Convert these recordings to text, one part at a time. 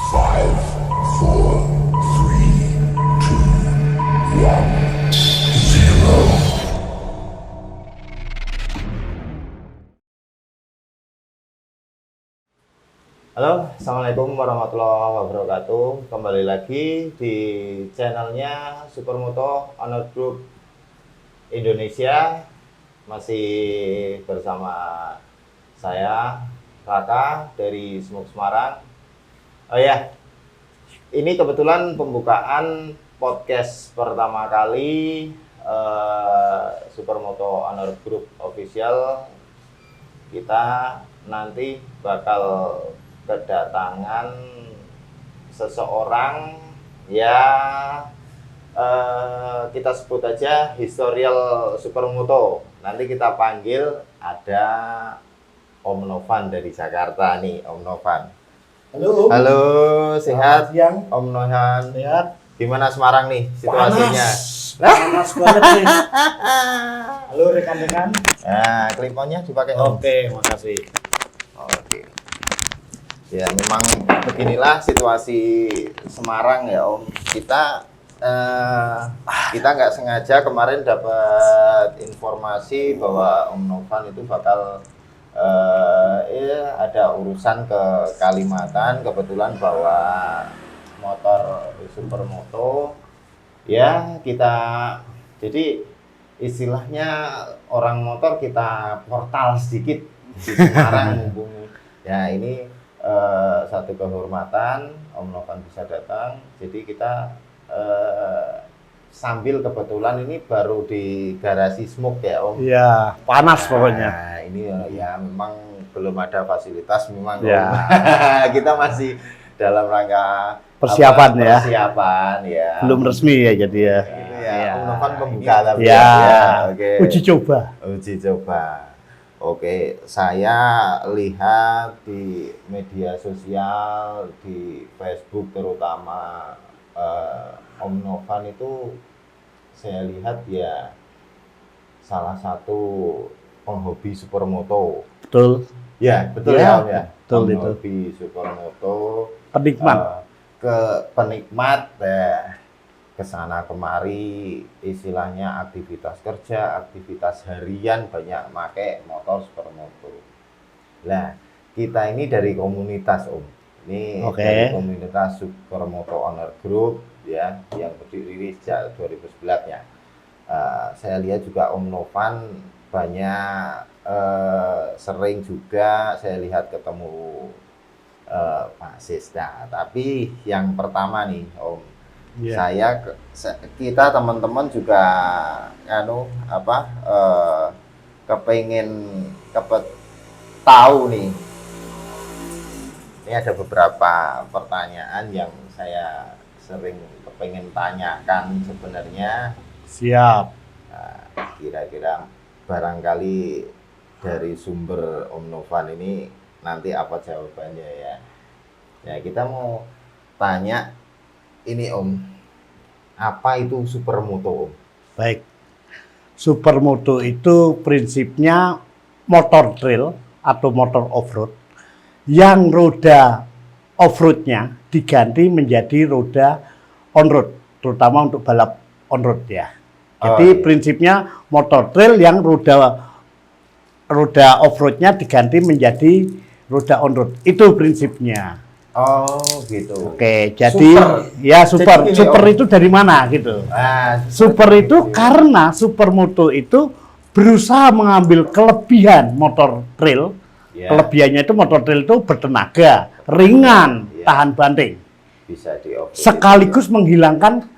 Five, four, three, two, one, zero. Halo, assalamualaikum warahmatullahi wabarakatuh. Kembali lagi di channelnya Supermoto Honor Group Indonesia. Masih bersama saya Raka dari Smuk Semarang. Oh ya, ini kebetulan pembukaan podcast pertama kali Supermoto Honor Group Official. Kita nanti bakal kedatangan seseorang ya, kita sebut aja historial Supermoto. Nanti kita panggil ada Om Novan dari Jakarta nih, Om Novan. Halo. Halo, sehat? Siang. Om Novan. Sehat. Gimana Semarang nih situasinya? Panas banget nih. Halo rekan-rekan. Nah, kliponnya dipakai Om. Oke, makasih. Oke. Ya memang beginilah situasi Semarang ya Om. Kita nggak sengaja kemarin dapat informasi bahwa Om Novan itu bakal ada urusan ke Kalimantan. Kebetulan bawa motor Supermoto. Ya kita jadi istilahnya orang motor kita portal sedikit di Semarang. Ya ini satu kehormatan Om Novan bisa datang. Jadi kita sambil kebetulan ini baru di garasi Smuk ya Om. Iya, panas pokoknya. Nah, ini ya memang belum ada fasilitas memang Ya. Om. Kita masih dalam rangka Persiapan ya. Persiapan ya. Belum resmi ya jadi ya. Itu ya, Iya. Om Novan pembuka tapi Ya. Oke. Uji coba. Uji coba. Oke, saya lihat di media sosial, di Facebook terutama Om Novan itu saya lihat ya salah satu penghobi Supermoto. Betul. Ya, betul Ya, ya Om ya. betul itu. Penghobi Supermoto, Penikmat. ke penikmat ke sana kemari, istilahnya aktivitas kerja, aktivitas harian banyak pakai motor Supermoto. Nah, kita ini dari komunitas Om. Ini Oke. dari komunitas Supermoto Honor Group ya, yang berdiri sejak 2011 ya. Saya lihat juga Om Novan banyak sering juga saya lihat ketemu Pak Sista. Tapi yang pertama nih Om, Iya. kita teman-teman juga kepengen tahu nih. Ini ada beberapa pertanyaan yang saya sering kepengen tanyakan sebenarnya. Siap. Kira-kira barangkali dari sumber Om Novan ini nanti apa jawabannya ya. Ya kita mau tanya ini Om, apa itu Supermoto Om? Baik. Supermoto itu prinsipnya motor trail atau motor off-road yang roda off-roadnya diganti menjadi roda on-road, terutama untuk balap on-road ya. Jadi iya. prinsipnya motor trail yang roda off-roadnya diganti menjadi roda on-road. Itu prinsipnya. Oh gitu. Oke, jadi Super. ya super. Jadi gini, Super Om. itu dari mana gitu? Super itu karena Supermoto itu berusaha mengambil kelebihan motor trail. Ya. Kelebihannya itu motor trail itu bertenaga, ringan, Ya. tahan banting. Bisa di off-road. Sekaligus menghilangkan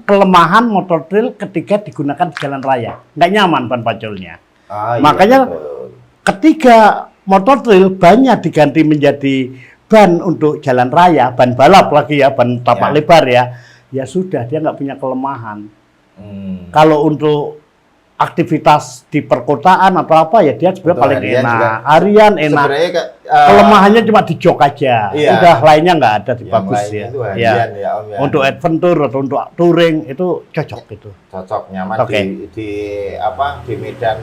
kelemahan motor trail ketika digunakan di jalan raya. Nggak nyaman ban paculnya. Iya, Makanya betul. ketika motor trail banyak diganti menjadi ban untuk jalan raya, ban balap lagi ya, ban tapak Ya. lebar ya, ya sudah dia nggak punya kelemahan. Kalau untuk aktivitas di perkotaan atau apa ya dia sebenarnya Untuk paling harian enak. juga Harian enak. Sebenarnya Kelemahannya cuma di jok aja. Iya. Udah lainnya nggak ada di yang bagus lainnya ya. itu harian ya Om ya. Untuk adventure atau untuk touring itu cocok gitu. Cocok nyaman Oke. di medan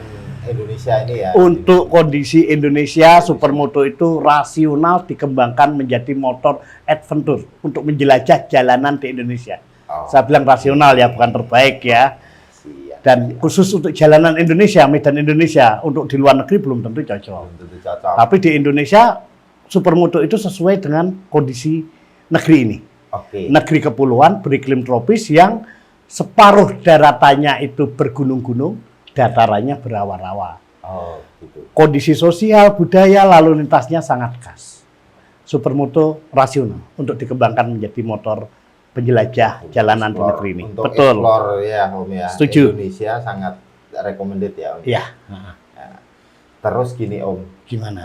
Indonesia ini ya. Untuk kondisi Indonesia, supermoto itu rasional dikembangkan menjadi motor adventure untuk menjelajah jalanan di Indonesia. Oh. Saya bilang rasional ya, bukan terbaik ya. Siap, Dan khusus untuk jalanan Indonesia, medan Indonesia, untuk di luar negeri belum tentu cocok. belum tentu cocok. Tapi di Indonesia, supermoto itu sesuai dengan kondisi negeri ini. Oke. Negeri kepulauan beriklim tropis yang separuh daratannya itu bergunung-gunung, datarannya berawa-rawa. Oh, gitu. Kondisi sosial, budaya, lalu lintasnya sangat khas. Supermoto rasional untuk dikembangkan menjadi motor penjelajah jalanan di negeri ini. Untuk Betul. explore ya, Om ya. Setuju. Indonesia sangat recommended ya, Om. Iya. Nah, terus gini, Om. Gimana?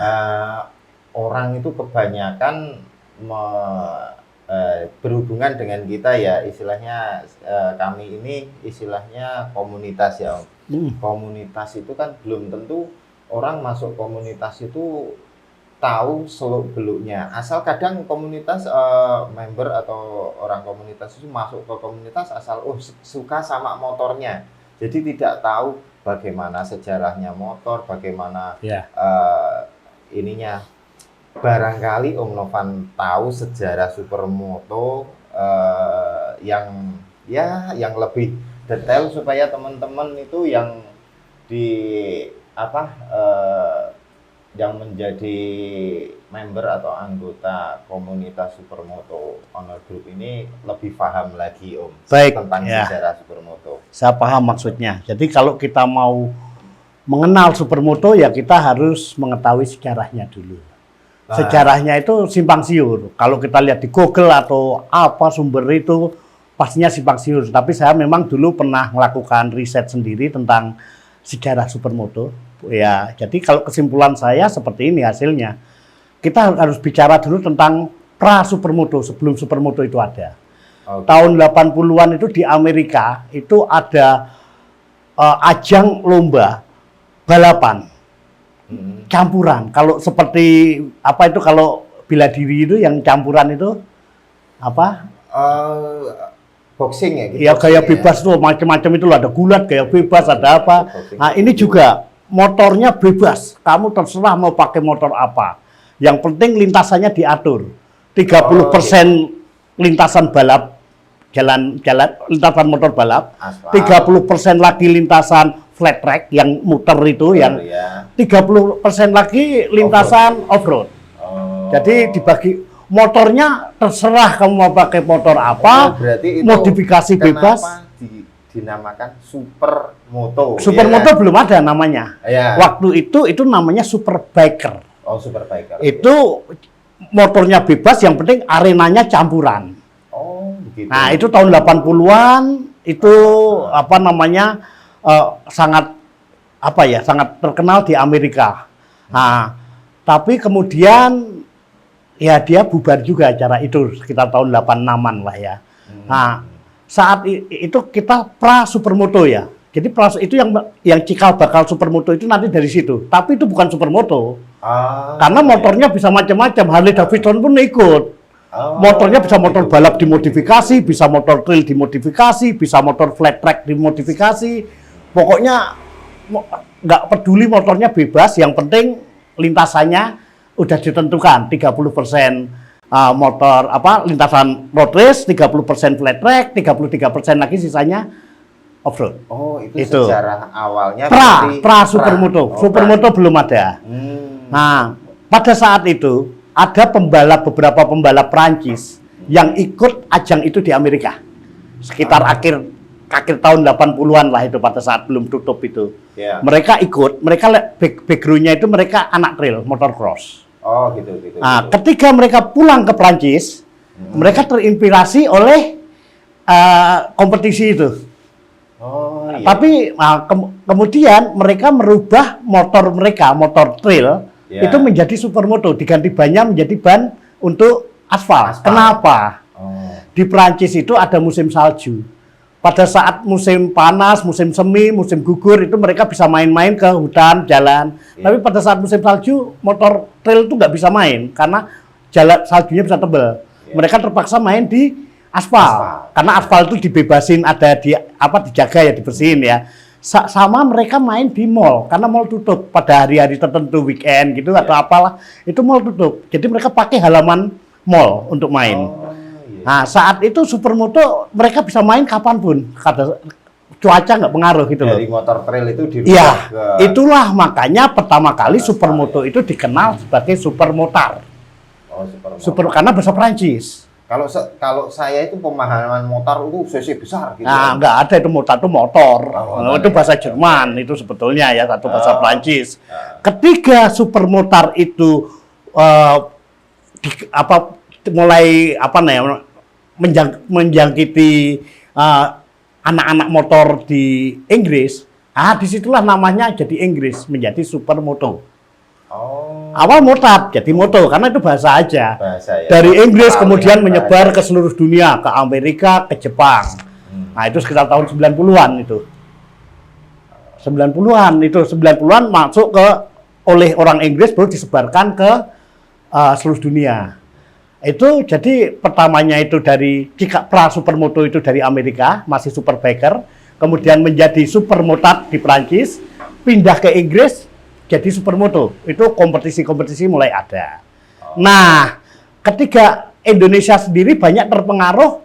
Orang itu kebanyakan berhubungan dengan kita ya, istilahnya kami ini istilahnya komunitas ya, Om. Komunitas itu kan belum tentu orang masuk komunitas itu tahu seluk-beluknya. Asal kadang komunitas member atau orang komunitas itu masuk ke komunitas asal suka sama motornya. Jadi tidak tahu bagaimana sejarahnya motor, bagaimana ininya. Barangkali Om Novan tahu sejarah supermoto yang lebih detail supaya teman-teman itu yang yang menjadi member atau anggota komunitas supermoto owner group ini lebih paham lagi, Om. Baik, tentang ya. sejarah supermoto. Saya paham maksudnya. Jadi kalau kita mau mengenal supermoto ya kita harus mengetahui sejarahnya dulu. Sejarahnya itu simpang siur. Kalau kita lihat di Google atau apa sumber itu pastinya simpang siur. Tapi saya memang dulu pernah melakukan riset sendiri tentang sejarah supermoto. Ya, jadi kalau kesimpulan saya seperti ini hasilnya. Kita harus bicara dulu tentang pra supermoto sebelum supermoto itu ada. Okay. Tahun 80-an itu di Amerika itu ada ajang lomba balapan. Campuran. Kalau seperti apa itu kalau bela diri itu yang campuran itu apa? Boxing ya? Gitu. Ya gaya bebas tuh macam-macam itu loh, ada gulat, gaya bebas, ada apa. Nah ini juga motornya bebas. Kamu terserah mau pakai motor apa. Yang penting lintasannya diatur. 30% lintasan balap, jalan lintasan motor balap. 30% lagi lintasan flat track yang muter itu, yang 30% lagi lintasan off-road. Jadi dibagi motornya terserah kamu mau pakai motor apa, berarti itu modifikasi bebas. Dinamakan supermoto. Supermoto belum ada namanya. Ya. Waktu itu namanya superbiker. Oh, superbiker. Itu motornya bebas, yang penting arenanya campuran. Oh, begitu. Nah, itu tahun 80-an itu apa namanya? Sangat terkenal di Amerika. Nah, tapi kemudian ya dia bubar juga acara itu sekitar tahun 86-an lah ya. Nah, saat itu kita pra supermoto ya. Jadi itu yang cikal bakal supermoto itu nanti dari situ. Tapi itu bukan supermoto. Karena motornya bisa macam-macam. Harley Davidson pun ikut. Motornya bisa motor balap dimodifikasi, bisa motor trail dimodifikasi, bisa motor flat track dimodifikasi. Pokoknya nggak peduli motornya bebas, yang penting lintasannya udah ditentukan 30% motor lintasan road race, 30% flat track, 33% lagi sisanya off-road. Oh, itu sejarah awalnya pra supermoto. Supermoto belum ada. Nah, pada saat itu ada beberapa pembalap Prancis yang ikut ajang itu di Amerika. Sekitar akhir tahun 80-an lah itu, pada saat belum tutup itu. Yeah. Mereka ikut, background-nya itu mereka anak trail, motor cross. Oh, gitu. Nah, ketika mereka pulang ke Prancis, mereka terinspirasi oleh kompetisi itu. Oh, iya. Tapi kemudian mereka merubah motor mereka, motor trail, itu menjadi supermoto, diganti bannya menjadi ban untuk aspal. Kenapa? Di Prancis itu ada musim salju. Pada saat musim panas, musim semi, musim gugur, itu mereka bisa main-main ke hutan, jalan. Tapi pada saat musim salju, motor trail itu nggak bisa main karena jalan saljunya bisa tebal. Mereka terpaksa main di aspal. Karena aspal itu dibebasin, ada dijaga ya, dibersihin ya. sama mereka main di mall karena mall tutup pada hari-hari tertentu weekend gitu atau apalah itu mall tutup. Jadi mereka pakai halaman mall untuk main. Iya. Nah saat itu supermoto mereka bisa main kapanpun kata cuaca nggak pengaruh gitu loh. Dari motor trail itu dirubah Iya, ke itulah makanya pertama kali supermoto itu dikenal sebagai supermotar. Karena bahasa Prancis. Kalau saya itu pemahaman motor itu cc besar gitu. Nah, nggak ada itu motor itu motor. Oh, Itu bahasa Jerman itu sebetulnya ya satu bahasa Prancis. Ah. Ketika supermotor itu mulai menjangkiti anak-anak motor di Inggris, disitulah namanya jadi Inggris menjadi supermoto. Oh. Awal motard jadi moto karena itu bahasa aja. Bahasa, ya. Dari Inggris Tahu kemudian ya, menyebar bahasa. ke seluruh dunia, ke Amerika, ke Jepang. Nah, itu sekitar tahun 90-an itu. 90-an itu 90-an masuk ke oleh orang Inggris baru disebarkan ke seluruh dunia. Itu jadi pertamanya itu dari pra supermoto itu dari Amerika, masih superbiker, kemudian menjadi supermotard di Prancis, pindah ke Inggris jadi supermoto. Itu kompetisi-kompetisi mulai ada. Nah, ketika Indonesia sendiri banyak terpengaruh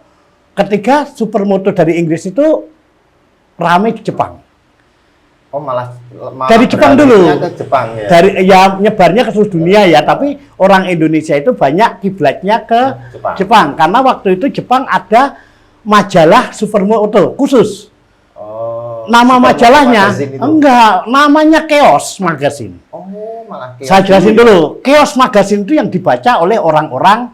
ketika supermoto dari Inggris itu ramai di Jepang. Oh, malah Dari Jepang dulu. ke Jepang ya. Dari nyebarnya ke seluruh dunia ya, tapi orang Indonesia itu banyak kiblatnya ke Jepang. Karena waktu itu Jepang ada majalah supermoto khusus. Oh, Nama majalahnya magazine itu. enggak, namanya Chaos Magazine. Oh, malah kayak Saya jelasin dulu. Chaos Magazine itu yang dibaca oleh orang-orang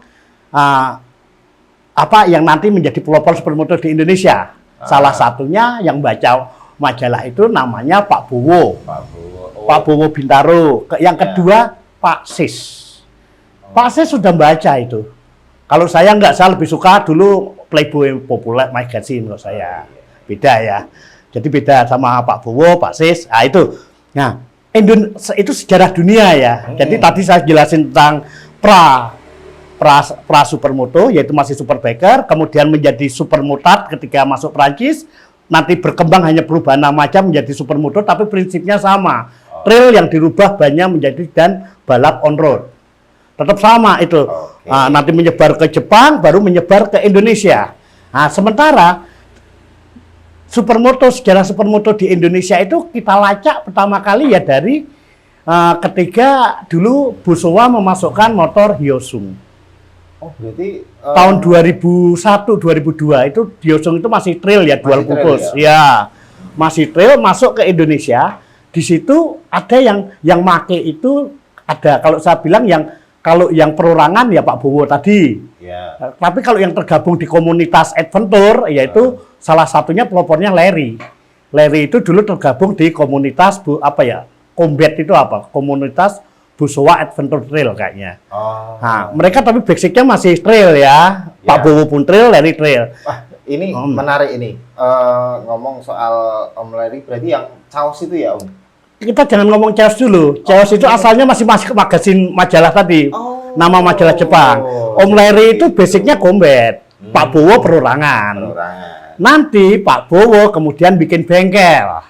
yang nanti menjadi pelopor supermoto di Indonesia. Salah satunya yang baca majalah itu namanya Pak Bowo. Pak Bowo. Oh. Pak Bowo Bintaro. Yang kedua Pak Sis. Pak Sis sudah baca itu. Kalau saya enggak, saya lebih suka dulu Playboy Populer Magazine kalau saya. Beda ya. Jadi beda sama Pak Bowo, Pak Sis. Nah itu. Nah, itu sejarah dunia ya. Jadi tadi saya jelasin tentang pra supermoto, yaitu masih superbiker, kemudian menjadi supermotard ketika masuk Prancis, nanti berkembang hanya perubahan nama aja menjadi supermoto, tapi prinsipnya sama. Trail yang dirubah banyak menjadi dan balap on road. Tetap sama itu. Nanti menyebar ke Jepang, baru menyebar ke Indonesia. Nah, sementara sejarah supermoto di Indonesia itu kita lacak pertama kali ya dari ketika dulu Bosowa memasukkan motor Hyosung. Oh, berarti Tahun 2001, 2002 itu Hyosung itu masih trail ya, dual purpose. Ya, masih trail masuk ke Indonesia. Di situ ada yang make itu ada, kalau saya bilang kalau yang perorangan ya Pak Bowo tadi. ya. Tapi kalau yang tergabung di komunitas adventure yaitu salah satunya pelopornya Larry. Larry itu dulu tergabung di komunitas Combat itu komunitas Bosowa Adventure Trail kayaknya. Oh. Nah, mereka tapi basicnya masih trail ya. Pak Bowo pun trail, Larry trail. Wah, ini menarik ini. Ngomong soal Om Larry, berarti yang Chaos itu ya, Om? Kita jangan ngomong Chaos dulu. Chaos itu asalnya masih magazin majalah tadi. Nama majalah Jepang. Om Larry itu basicnya combat. Pak Bowo perorangan. Nanti Pak Bowo kemudian bikin bengkel.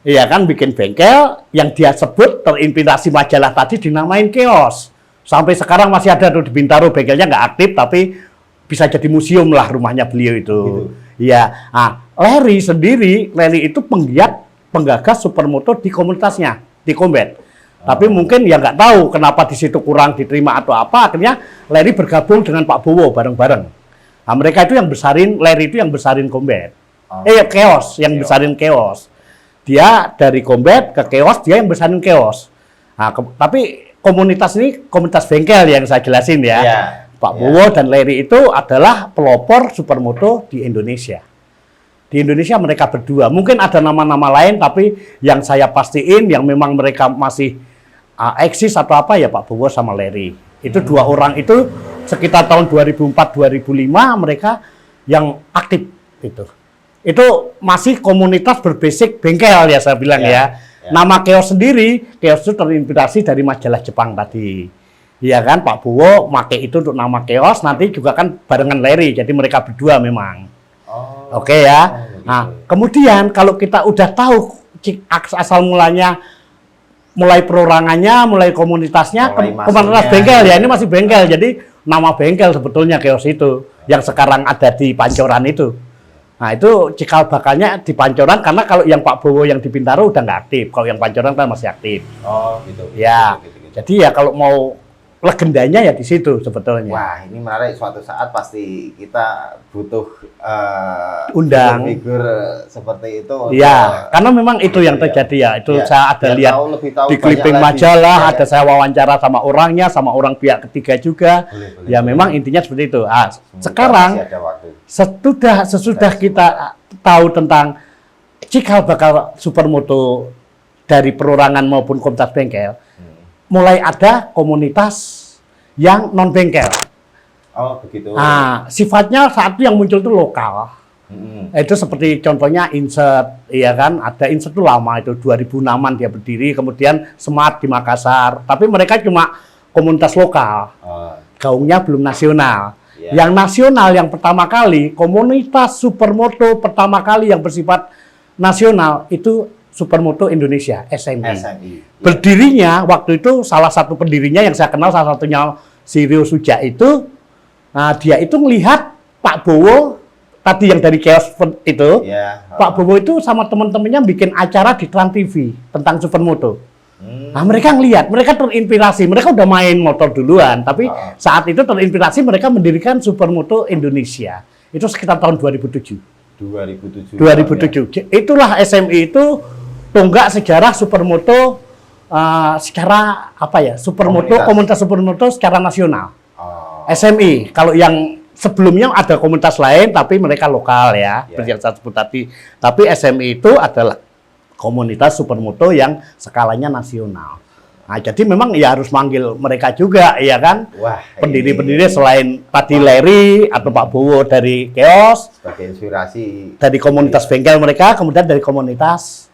Iya kan, bikin bengkel yang dia sebut terinspirasi majalah tadi dinamain Chaos. Sampai sekarang masih ada tuh di Bintaro, bengkelnya nggak aktif tapi bisa jadi museum lah rumahnya beliau itu. Iya. Nah, Larry itu penggagas supermoto di komunitasnya, di Combat. Tapi mungkin ya nggak tahu kenapa di situ kurang diterima atau apa, akhirnya Larry bergabung dengan Pak Bowo bareng-bareng. Nah, mereka itu yang besarin, Larry itu yang besarin Combat. Chaos, yang besarin Chaos. Dia dari Combat ke Chaos, dia yang besarin Chaos. Nah, tapi komunitas ini komunitas bengkel yang saya jelasin ya. Pak Bowo dan Larry itu adalah pelopor supermoto di Indonesia. Di Indonesia mereka berdua. Mungkin ada nama-nama lain, tapi yang saya pastiin yang memang mereka masih eksis atau apa ya Pak Bowo sama Larry. Itu dua orang itu sekitar tahun 2004-2005 mereka yang aktif itu. Itu masih komunitas berbasic bengkel ya saya bilang ya. Nama Chaos sendiri, Chaos itu terinspirasi dari majalah Jepang tadi. Iya kan, Pak Bowo make itu untuk nama Chaos, nanti juga kan barengan Larry, jadi mereka berdua memang. Oke ya. Nah, kemudian kalau kita udah tahu asal mulanya, mulai perorangannya, mulai komunitasnya, Mulai komunitas masuknya. bengkel ya, ini masih bengkel. Jadi nama bengkel sebetulnya Chaos itu yang sekarang ada di Pancoran itu. Nah, itu cikal bakalnya di Pancoran, karena kalau yang Pak Bowo yang di Bintaro udah nggak aktif, kalau yang Pancoran kan masih aktif. Oh, gitu. Ya, Gitu. jadi ya kalau mau legendanya ya di situ sebetulnya. Wah, ini menarik. Suatu saat pasti kita butuh Undang. figur seperti itu. Iya, karena memang itu yang Iya. terjadi ya. Itu Iya, saya ada biar lihat lebih tahu di banyak clipping lagi. majalah, Iya, ada iya. saya wawancara sama orangnya, sama orang pihak ketiga juga. Boleh, Ya boleh. memang intinya seperti itu. Semoga Sekarang masih ada waktu. sesudah kita tahu tentang cikal bakal Supermoto dari perorangan maupun komunitas bengkel, mulai ada komunitas yang non bengkel. Oh, begitu. Nah, sifatnya saat itu yang muncul itu lokal. Itu seperti contohnya Insert, ya kan? Ada Insert itu lama, itu 2006-an dia berdiri, kemudian Smart di Makassar. Tapi mereka cuma komunitas lokal, Oh, gaungnya belum nasional. Iya. Yang nasional yang pertama kali, komunitas Supermoto pertama kali yang bersifat nasional itu Supermoto Indonesia, SMI. SMI. Berdirinya waktu itu salah satu pendirinya yang saya kenal, salah satunya si Rio Suja itu, nah dia itu melihat Pak Bowo tadi yang dari Chaos itu, Ya. Pak Bowo itu sama teman-temannya bikin acara di Trans TV tentang Supermoto. Nah mereka ngelihat, mereka terinspirasi, mereka udah main motor duluan, tapi saat itu terinspirasi mereka mendirikan Supermoto Indonesia. Itu sekitar tahun 2007. 2007. Itulah SMI itu tonggak sejarah Supermoto secara apa ya? Supermoto komunitas Supermoto secara nasional. Oh, SMI kalau yang sebelumnya ada komunitas lain tapi mereka lokal ya, Ya. seperti yang saya sebut tadi. Tapi SMI itu adalah komunitas Supermoto yang skalanya nasional. Nah, jadi memang ya harus manggil mereka juga, ya kan? wah, Pendiri-pendiri ini selain tadi Larry atau Pak Bowo dari Chaos, sebagai inspirasi. dari komunitas bengkel mereka, kemudian dari komunitas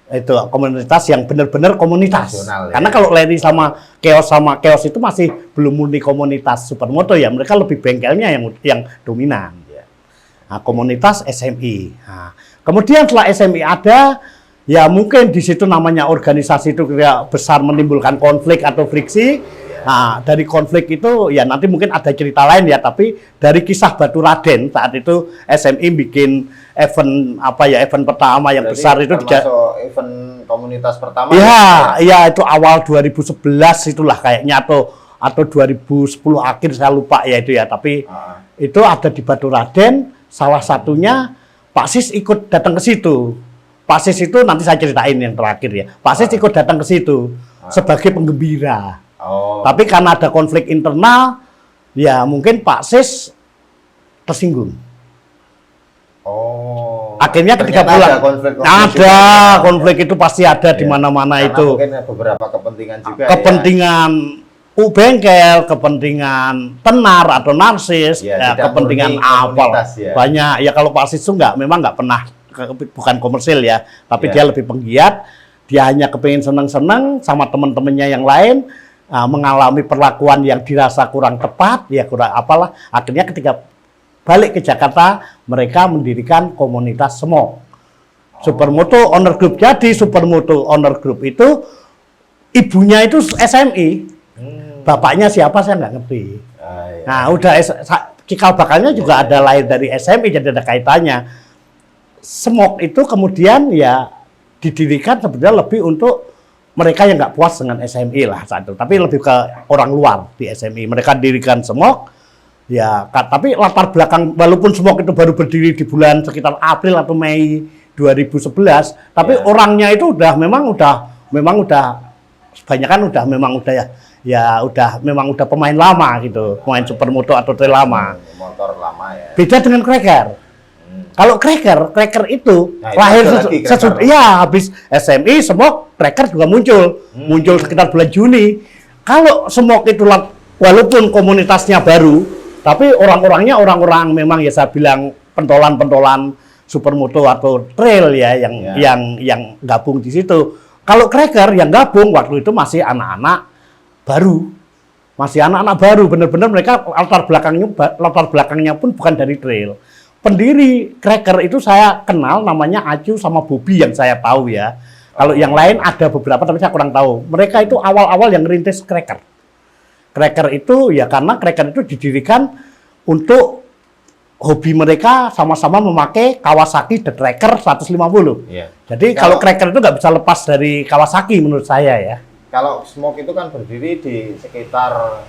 itu komunitas yang benar-benar komunitas. Nasional, ya. Karena kalau Larry sama Chaos itu masih belum murni komunitas Supermoto ya, mereka lebih bengkelnya yang dominan. Ya. Nah, komunitas SMI. Nah, kemudian setelah SMI ada, ya mungkin di situ namanya organisasi itu kayak besar menimbulkan konflik atau friksi. Nah, dari konflik itu ya nanti mungkin ada cerita lain ya, tapi dari kisah Batu Raden saat itu SMI bikin event apa ya, event pertama yang Berarti besar itu termasuk event komunitas pertama. ya, ya itu awal 2011 itulah kayaknya atau 2010 akhir saya lupa ya itu ya, tapi itu ada di Batu Raden, salah satunya Pak Sis ikut datang ke situ. Pak Sis itu nanti saya ceritain yang terakhir ya. Pak Sis ikut datang ke situ sebagai penggembira. Oh, Tapi karena ada konflik internal, ya mungkin Pak Sis tersinggung. oh. Akhirnya ketika Ternyata pulang, ada konflik-konflik ada juga. konflik itu pasti ada di Ya. mana-mana Karena itu. mungkin ada beberapa kepentingan juga. Kepentingan bengkel, kepentingan tenar atau narsis, Ya, ya, tidak kepentingan murni apa komunitas, ya. banyak. Ya kalau Pak Sis itu memang nggak pernah bukan komersil ya, tapi Ya. dia lebih penggiat. Dia hanya kepingin senang-senang sama teman-temannya yang lain, mengalami perlakuan yang dirasa kurang tepat, ya kurang apalah. Akhirnya ketika balik ke Jakarta, mereka mendirikan komunitas Semok. Supermoto Owner Group. Jadi Supermoto Owner Group itu ibunya itu SMI. Bapaknya siapa saya nggak ngerti. Ya. Nah, udah cikal bakalnya juga ada lahir dari SMI, jadi ada kaitannya. Semok itu kemudian ya didirikan sebenarnya lebih untuk mereka yang nggak puas dengan SMI lah saat itu, tapi lebih ke orang luar di SMI. Mereka dirikan Semok, ya, tapi latar belakang walaupun Semok itu baru berdiri di bulan sekitar April atau Mei 2011, tapi Ya. orangnya itu memang udah kebanyakan memang udah pemain lama gitu, pemain Supermoto atau trail lama. Motor lama ya. Beda dengan Cracker. Kalau Cracker itu Nah, itu lahir ada lagi Cracker. ya habis SMI, Semok, Cracker juga muncul sekitar bulan Juni. Kalau Semok itu walaupun komunitasnya baru, tapi orang-orangnya orang-orang memang ya saya bilang pentolan-pentolan Supermoto atau trail ya yang gabung di situ. Kalau Cracker yang gabung waktu itu masih anak-anak baru. Masih anak-anak baru, benar-benar mereka latar belakangnya pun bukan dari trail. pendiri Cracker itu saya kenal, namanya Acu sama Bobby yang saya tahu ya. Kalau yang lain ada beberapa tapi saya kurang tahu. Mereka itu awal-awal yang ngerintis Cracker. Cracker itu ya karena Cracker itu didirikan untuk hobi mereka sama-sama memakai Kawasaki The Tracker 150. Iya. Jadi kalau Cracker itu nggak bisa lepas dari Kawasaki menurut saya ya. Kalau Smoke itu kan berdiri di sekitar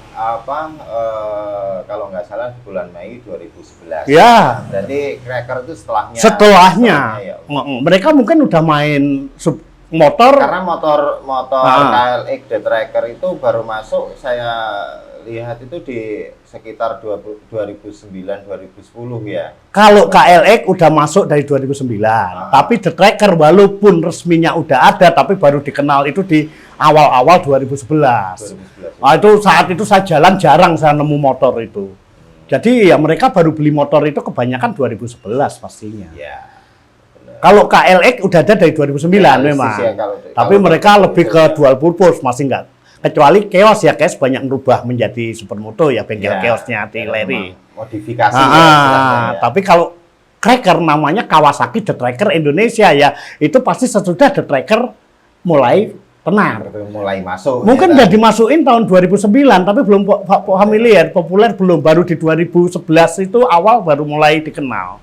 kalau nggak salah di bulan Mei 2011. Ya. Jadi Cracker itu setelahnya. Setelahnya, ya. Mereka mungkin udah main motor. Karena motor KLX The Tracker itu baru masuk, saya lihat itu di sekitar 2009-2010 ya. Kalau KLX udah masuk dari 2009, tapi The Tracker walaupun resminya udah ada, tapi baru dikenal itu di awal-awal 2011. Nah, itu saat itu saya jalan jarang saya nemu motor itu. Jadi ya mereka baru beli motor itu kebanyakan 2011 pastinya. Ya. Kalau KLX udah ada dari 2009 memang. Ya, Tapi mereka lebih ke dual purpose, masih enggak. Kecuali Chaos ya, Chaos banyak merubah menjadi supermoto ya, bengkel Chaosnya di Larry. Modifikasi Tapi kalau Cracker namanya Kawasaki The Tracker Indonesia ya, itu pasti sesudah The Tracker mulai tenar. Mulai masuk. Mungkin udah dimasukin tahun 2009, tapi belum familiar, populer belum. Baru di 2011 itu awal baru mulai dikenal.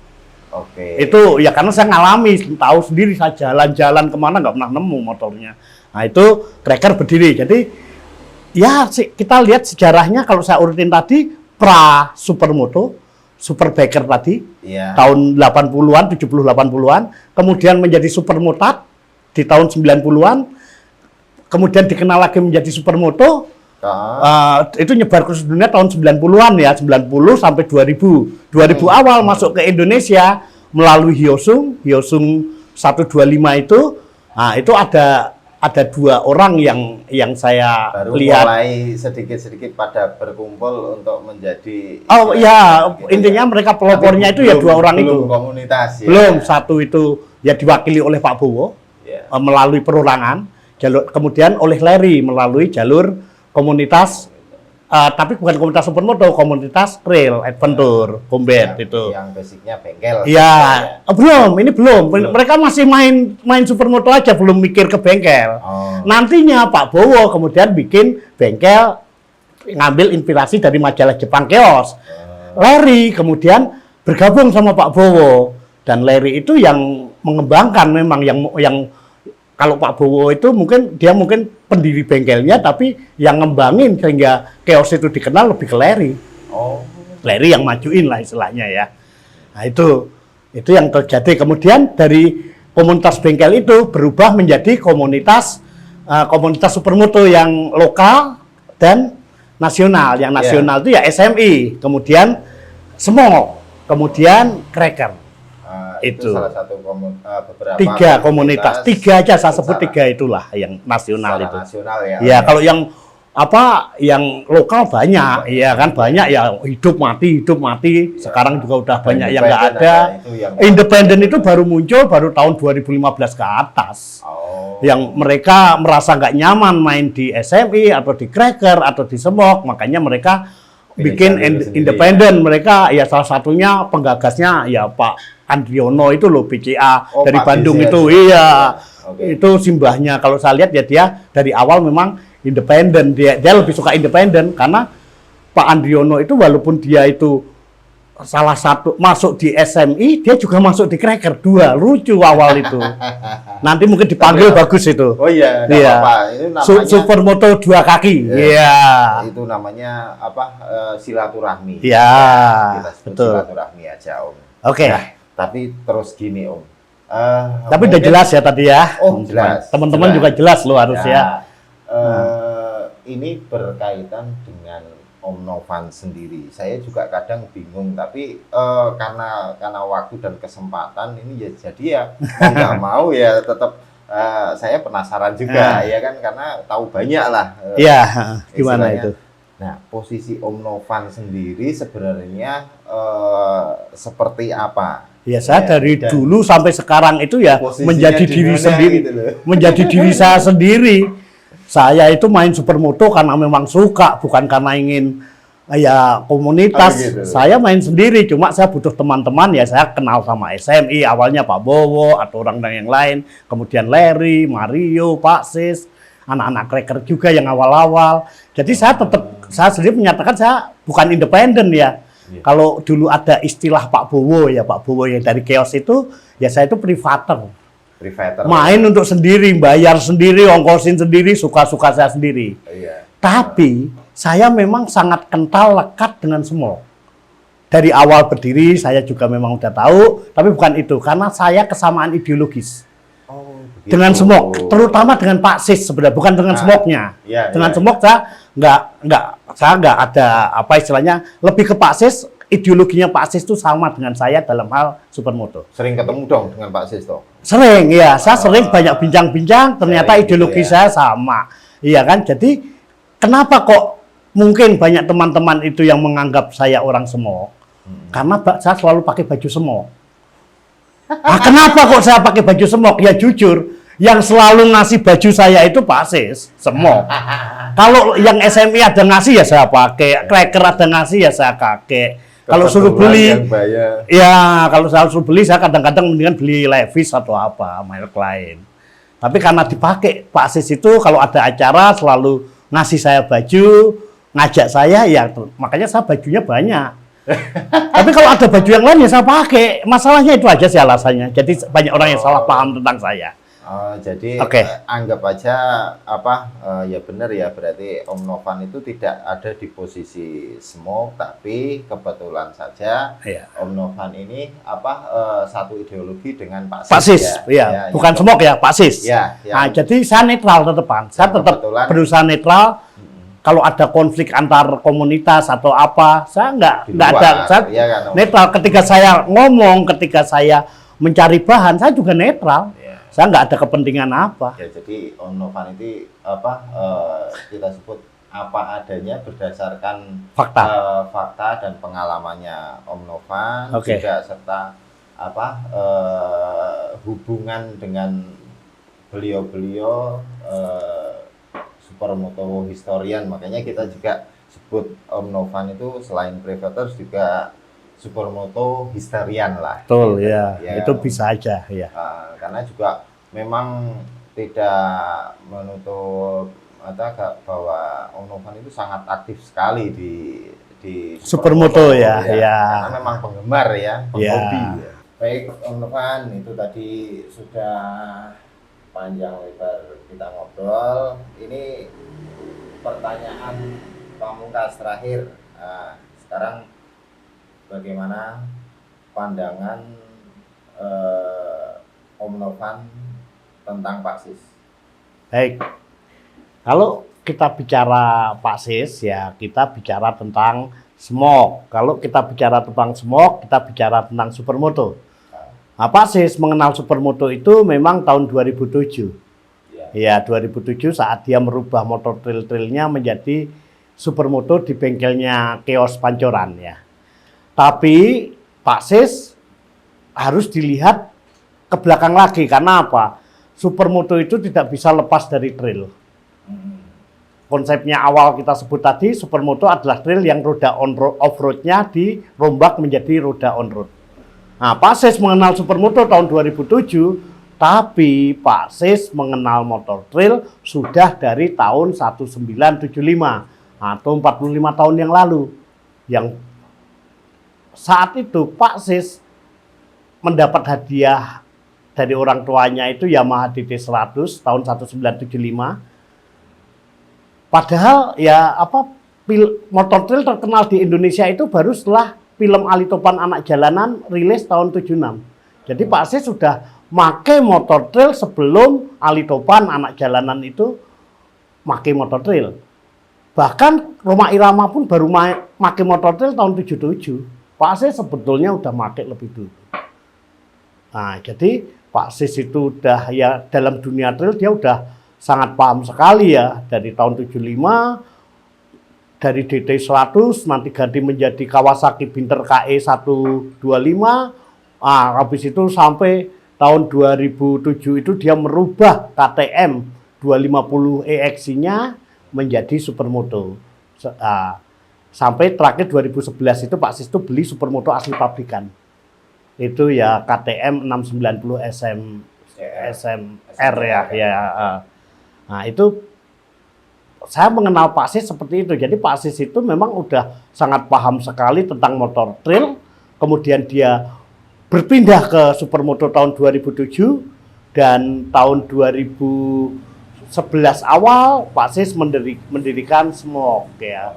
Oke. Itu ya karena saya ngalami, tahu sendiri, saya jalan-jalan kemana nggak pernah nemu motornya. Nah itu Cracker berdiri. Jadi ya kita lihat sejarahnya kalau saya urutin tadi, pra Supermoto, Superbiker tadi, tahun 80-an, 70-80-an, kemudian menjadi Supermotard di tahun 90-an, kemudian dikenal lagi menjadi Supermoto, itu nyebar ke dunia tahun 90-an ya, 90 sampai 2000. 2000 awal masuk ke Indonesia melalui Hyosung 125 itu. Nah, itu ada dua orang yang saya baru lihat. Mulai sedikit-sedikit pada berkumpul untuk menjadi. Oh ya, intinya mereka pelopornya itu ya dua orang itu. Belum komunitas ya. Belum, satu itu ya diwakili oleh Pak Bowo melalui perorangan, kemudian oleh Larry melalui jalur komunitas, tapi bukan komunitas supermoto, komunitas trail adventure combat itu. Yang basicnya bengkel. Iya, ini belum. Mereka masih main supermoto aja, belum mikir ke bengkel. Nantinya Pak Bowo kemudian bikin bengkel, ngambil inspirasi dari majalah Jepang Chaos. Larry kemudian bergabung sama Pak Bowo, dan Larry itu yang mengembangkan memang yang kalau Pak Bowo itu mungkin pendiri bengkelnya, tapi yang ngembangin sehingga Chaos itu dikenal lebih ke Larry. Larry yang majuin lah istilahnya ya. Nah itu yang terjadi. Kemudian dari komunitas bengkel itu berubah menjadi komunitas supermoto yang lokal dan nasional. Yang nasional itu ya SMI, kemudian Smoke, kemudian Cracker. Itu salah satu beberapa tiga komunitas, tiga aja saya sebut, tiga itulah yang nasional itu. Nasional ya. Ya kalau yang yang lokal banyak, ya kan banyak ya, hidup mati. Sekarang juga udah banyak yang nggak ada. Independen itu baru muncul baru tahun 2015 ke atas. Yang mereka merasa nggak nyaman main di SMI atau di Cracker atau di Smoke, makanya mereka bikin independen. Mereka ya salah satunya penggagasnya ya Pak Andriono itu loh, BCA dari Pak Bandung BCA itu. Iya. Itu simbahnya. Kalau saya lihat ya dia dari awal memang independen. Dia lebih suka independen karena Pak Andriono itu walaupun dia itu salah satu masuk di SMI, dia juga masuk di Cracker. Dua, lucu awal itu. Nanti mungkin dipanggil bagus itu. Oh iya, apa-apa. Itu namanya Supermoto dua kaki. Iya. Itu namanya silaturahmi. Iya. Kita sebut silaturahmi aja, Om. Oke. Nah, tapi terus gini, Om. Tapi udah jelas ya tadi ya. Jelas. Teman-teman juga jelas loh harus ya. Ini berkaitan dengan Om Novan sendiri. Saya juga kadang bingung, tapi karena waktu dan kesempatan ini ya jadi ya nggak mau ya tetap saya penasaran juga ya kan, karena tahu banyak lah. Iya, gimana itu? Nah, posisi Om Novan sendiri sebenarnya seperti apa? Ya saya dari dulu sampai sekarang itu ya menjadi diri sendiri, gitu menjadi diri saya sendiri. Saya itu main supermoto karena memang suka, bukan karena ingin Ya komunitas, Oh, gitu. saya main sendiri, cuma saya butuh teman-teman ya, saya kenal sama SMI, awalnya Pak Bowo atau orang-orang yang lain, kemudian Larry, Mario, Pak Sis, anak-anak cracker juga yang awal-awal. Jadi saya sendiri menyatakan saya bukan independen ya. Iya. Kalau dulu ada istilah Pak Bowo ya, Pak Bowo yang dari Chaos itu, ya saya itu privater. Privater. Main untuk sendiri, bayar sendiri, ongkosin sendiri, suka-suka saya sendiri. Iya. Tapi saya memang sangat kental lekat dengan semua. Dari awal berdiri saya juga memang udah tahu, tapi bukan itu karena saya kesamaan ideologis Oh, begitu. dengan Smok, terutama dengan Pak Sis sebenarnya, bukan dengan Smoknya. Iya, Dengan iya. Smok saya nggak ada apa istilahnya, lebih ke Pak Sis, ideologinya Pak Sis itu sama dengan saya dalam hal supermoto. Sering ketemu dong dengan Pak Sis toh. Sering ya, saya sering banyak bincang-bincang, ternyata Sering gitu ideologi ya. saya sama. Iya kan? Jadi kenapa kok mungkin banyak teman-teman itu yang menganggap saya orang Semok? Karena saya selalu pakai baju Semok. Nah, kenapa kok saya pakai baju Semok? Ya jujur, yang selalu ngasih baju saya itu Pak Sis, Semok. Kalau yang SMI ada ngasih ya saya pakai, Cracker ada ngasih ya saya pakai. Kalau suruh Kebetulan beli, yang bayar. ya kalau saya suruh beli, saya kadang-kadang mendingan beli Levi's atau apa, merek lain. Tapi karena dipakai Pak Sis itu kalau ada acara selalu ngasih saya baju, ngajak saya, ya makanya saya bajunya banyak. Tapi kalau ada baju yang lain ya saya pakai. Masalahnya itu aja sih alasannya. Jadi banyak orang yang salah paham tentang saya. Jadi Oke. anggap aja apa ya benar ya, berarti Om Novan itu tidak ada di posisi Smok, tapi kebetulan saja Iya. Om Novan ini apa satu ideologi dengan Pak Sis. Pak Sis, ya. ya, bukan Smok ya, Pak Sis. Ya, ya. Nah, jadi saya netral tetepan. Saya tetap kebetulan- berusaha netral. Kalau ada konflik antar komunitas atau apa, saya Di nggak ada. luar, Saya iya kan, Om? netral. Ketika saya ngomong, ketika saya mencari bahan, saya juga netral. Ya. Saya nggak ada kepentingan apa. Ya, jadi Om Novan itu apa kita sebut apa adanya berdasarkan Fakta. fakta dan pengalamannya Om Novan, Oke. juga serta apa hubungan dengan beliau-beliau supermoto historian, makanya kita juga sebut Om Novan itu selain privaters juga supermoto historian lah. Betul, Gitu. ya. Ya, Itu bisa aja, ya. karena juga memang tidak menutup bahwa Om Novan itu sangat aktif sekali di Supermoto ya, ya. Karena memang penggemar ya, penghobi. Ya. Ya. Baik Om Novan, itu tadi sudah panjang lebar kita ngobrol. Ini pertanyaan pamungkas terakhir. Nah, sekarang bagaimana pandangan Om Novan tentang Pak Sis? Baik. Kalau kita bicara Pak Sis, ya kita bicara tentang Smok. Kalau kita bicara tentang Smok, kita bicara tentang supermoto. Nah, Pak Sis mengenal supermoto itu memang tahun 2007. Ya, 2007 saat dia merubah motor trail-trailnya menjadi supermoto di bengkelnya Chaos Pancoran ya. Tapi Pak Sis harus dilihat ke belakang lagi, karena apa? Supermoto itu tidak bisa lepas dari trail. Konsepnya awal kita sebut tadi, supermoto adalah trail yang roda off-roadnya dirombak menjadi roda on-road. Nah, Pak Sis mengenal supermoto tahun 2007, tapi Pak Sis mengenal motor trail sudah dari tahun 1975 atau 45 tahun yang lalu. Yang saat itu Pak Sis mendapat hadiah dari orang tuanya itu Yamaha DT 100 tahun 1975. Padahal ya motor trail terkenal di Indonesia itu baru setelah film Ali Topan Anak Jalanan rilis tahun 76. Jadi Pak Sis sudah make motor trail sebelum Ali Topan Anak Jalanan itu make motor trail. Bahkan Roma Irama pun baru make motor trail tahun 77. Pak Sis sebetulnya udah make lebih dulu. Nah, jadi Pak Sis itu udah ya dalam dunia trail dia udah sangat paham sekali ya, dari tahun 75 dari DT 100 nanti ganti menjadi Kawasaki Binter KE 125. Habis itu sampai tahun 2007 itu dia merubah KTM 250 EXI-nya menjadi supermoto. Sampai terakhir 2011 itu Pak Sis itu beli supermoto asli pabrikan. Itu ya KTM 690 SMR ya. Nah, itu saya mengenal Pak Sis seperti itu. Jadi Pak Sis itu memang udah sangat paham sekali tentang motor trail. Kemudian dia berpindah ke supermoto tahun 2007 dan tahun 2011 awal Pak Sis mendirikan Smoke ya.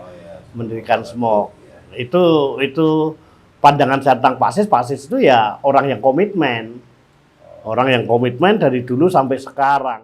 Mendirikan Smoke. Itu pandangan saya tentang Pak Sis itu ya orang yang komitmen. Orang yang komitmen dari dulu sampai sekarang.